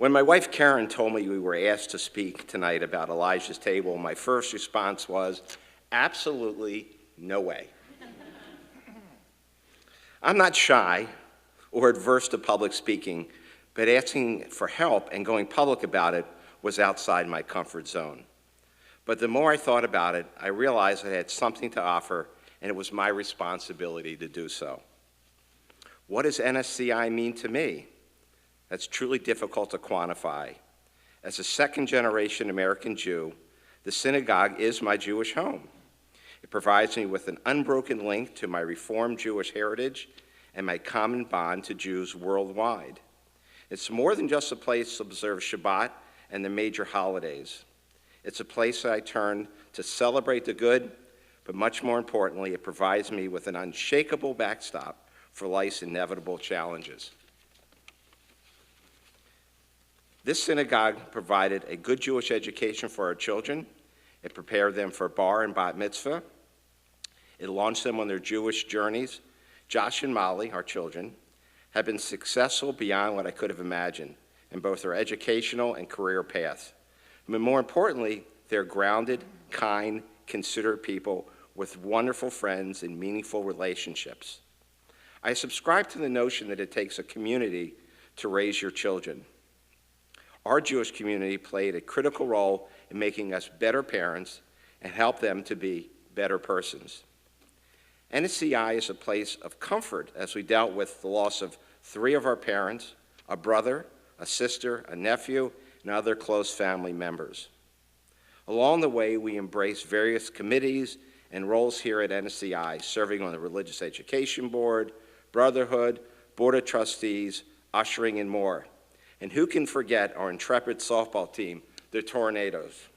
When my wife Karen told me we were asked to speak tonight about Elijah's Table, my first response was, absolutely no way. I'm not shy or adverse to public speaking, but asking for help and going public about it was outside my comfort zone. But the more I thought about it, I realized I had something to offer, and it was my responsibility to do so. What does NSCI mean to me? That's truly difficult to quantify. As a second-generation American Jew, the synagogue is my Jewish home. It provides me with an unbroken link to my Reformed Jewish heritage and my common bond to Jews worldwide. It's more than just a place to observe Shabbat and the major holidays. It's a place that I turn to celebrate the good, but much more importantly, it provides me with an unshakable backstop for life's inevitable challenges. This synagogue provided a good Jewish education for our children. It prepared them for bar and bat mitzvah. It launched them on their Jewish journeys. Josh and Molly, our children, have been successful beyond what I could have imagined in both their educational and career paths. But more importantly, they're grounded, kind, considerate people with wonderful friends and meaningful relationships. I subscribe to the notion that it takes a community to raise your children. Our Jewish community played a critical role in making us better parents and helped them to be better persons. NSCI is a place of comfort as we dealt with the loss of 3 of our parents, a brother, a sister, a nephew, and other close family members. Along the way, we embraced various committees and roles here at NSCI, serving on the Religious Education Board, Brotherhood, Board of Trustees, ushering, and more. And who can forget our intrepid softball team, the Tornadoes?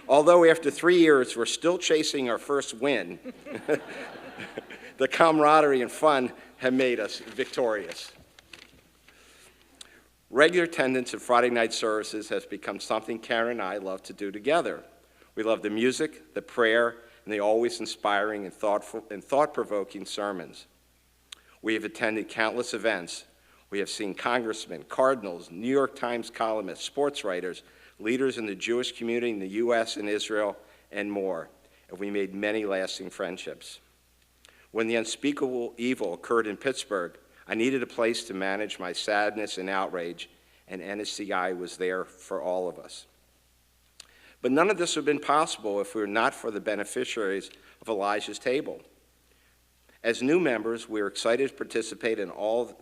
Although after 3 years, we're still chasing our first win, the camaraderie and fun have made us victorious. Regular attendance at Friday night services has become something Karen and I love to do together. We love the music, the prayer, and the always inspiring and thought-provoking sermons. We have attended countless events. We have seen congressmen, cardinals, New York Times columnists, sports writers, leaders in the Jewish community in the U.S. and Israel, and more. And we made many lasting friendships. When the unspeakable evil occurred in Pittsburgh, I needed a place to manage my sadness and outrage, and NSCI was there for all of us. But none of this would have been possible if we were not for the beneficiaries of Elijah's Table. As new members, we were excited to participate in all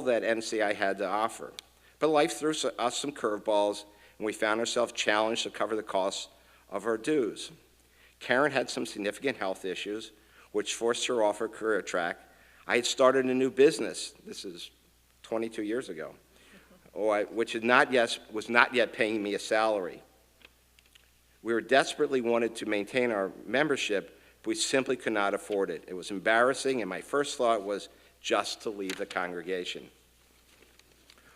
that NCI had to offer. But life threw us some curveballs, and we found ourselves challenged to cover the costs of our dues. Karen had some significant health issues, which forced her off her career track. I had started a new business, this is 22 years ago, which was not yet paying me a salary. We were desperately wanted to maintain our membership, but we simply could not afford it. It was embarrassing, and my first thought was just to leave the congregation.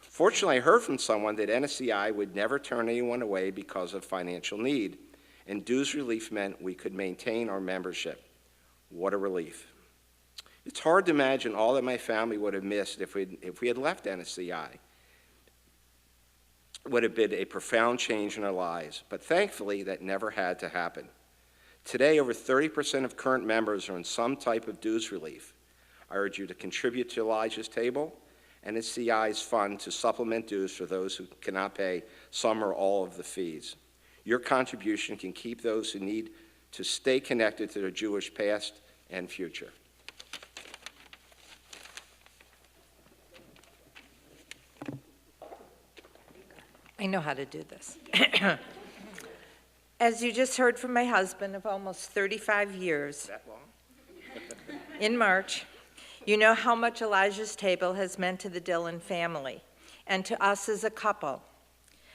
Fortunately, I heard from someone that NSCI would never turn anyone away because of financial need, and dues relief meant we could maintain our membership. What a relief. It's hard to imagine all that my family would have missed if we had left NSCI. It would have been a profound change in our lives, but thankfully that never had to happen. Today, over 30% of current members are in some type of dues relief. I urge you to contribute to Elijah's Table and NSCI's fund to supplement dues for those who cannot pay some or all of the fees. Your contribution can keep those who need to stay connected to their Jewish past and future. I know how to do this. As you just heard from my husband of almost 35 years, That long? in March, you know how much Elijah's Table has meant to the Dillon family and to us as a couple.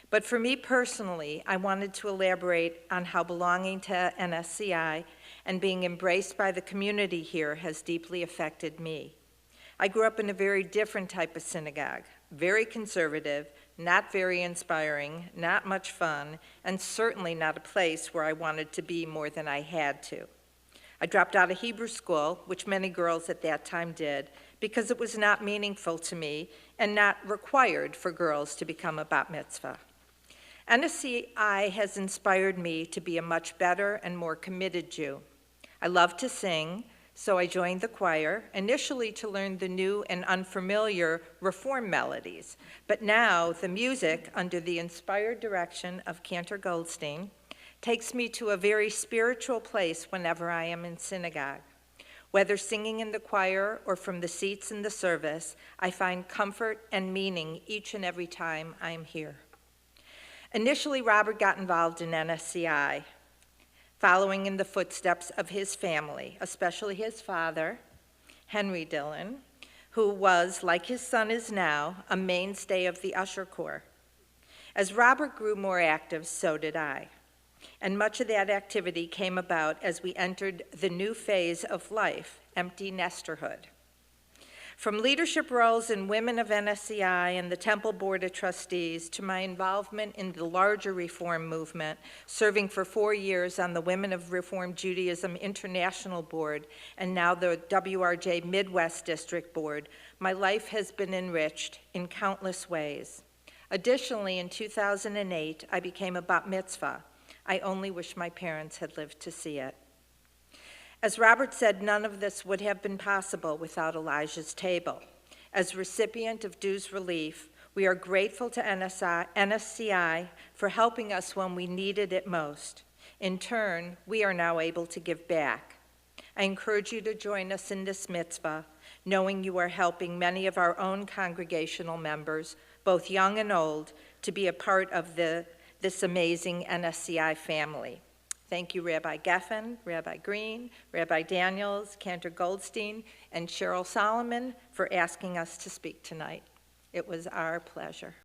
But for me personally, I wanted to elaborate on how belonging to NSCI and being embraced by the community here has deeply affected me. I grew up in a very different type of synagogue, very conservative, not very inspiring, not much fun, and certainly not a place where I wanted to be more than I had to. I dropped out of Hebrew school, which many girls at that time did, because it was not meaningful to me and not required for girls to become a bat mitzvah. NSCI has inspired me to be a much better and more committed Jew. I love to sing, so I joined the choir, initially to learn the new and unfamiliar reform melodies, but now the music, under the inspired direction of Cantor Goldstein, takes me to a very spiritual place whenever I am in synagogue. Whether singing in the choir or from the seats in the service, I find comfort and meaning each and every time I am here. Initially, Robert got involved in NSCI, following in the footsteps of his family, especially his father, Henry Dillon, who was, like his son is now, a mainstay of the Usher Corps. As Robert grew more active, so did I. And much of that activity came about as we entered the new phase of life, empty nesterhood. From leadership roles in Women of NSCI and the Temple Board of Trustees to my involvement in the larger reform movement, serving for 4 years on the Women of Reform Judaism International Board and now the WRJ Midwest District Board, my life has been enriched in countless ways. Additionally, in 2008, I became a bat mitzvah. I only wish my parents had lived to see it. As Robert said, none of this would have been possible without Elijah's Table. As recipient of dues relief, we are grateful to NSCI for helping us when we needed it most. In turn, we are now able to give back. I encourage you to join us in this mitzvah, knowing you are helping many of our own congregational members, both young and old, to be a part of this amazing NSCI family. Thank you, Rabbi Geffen, Rabbi Green, Rabbi Daniels, Cantor Goldstein, and Cheryl Solomon for asking us to speak tonight. It was our pleasure.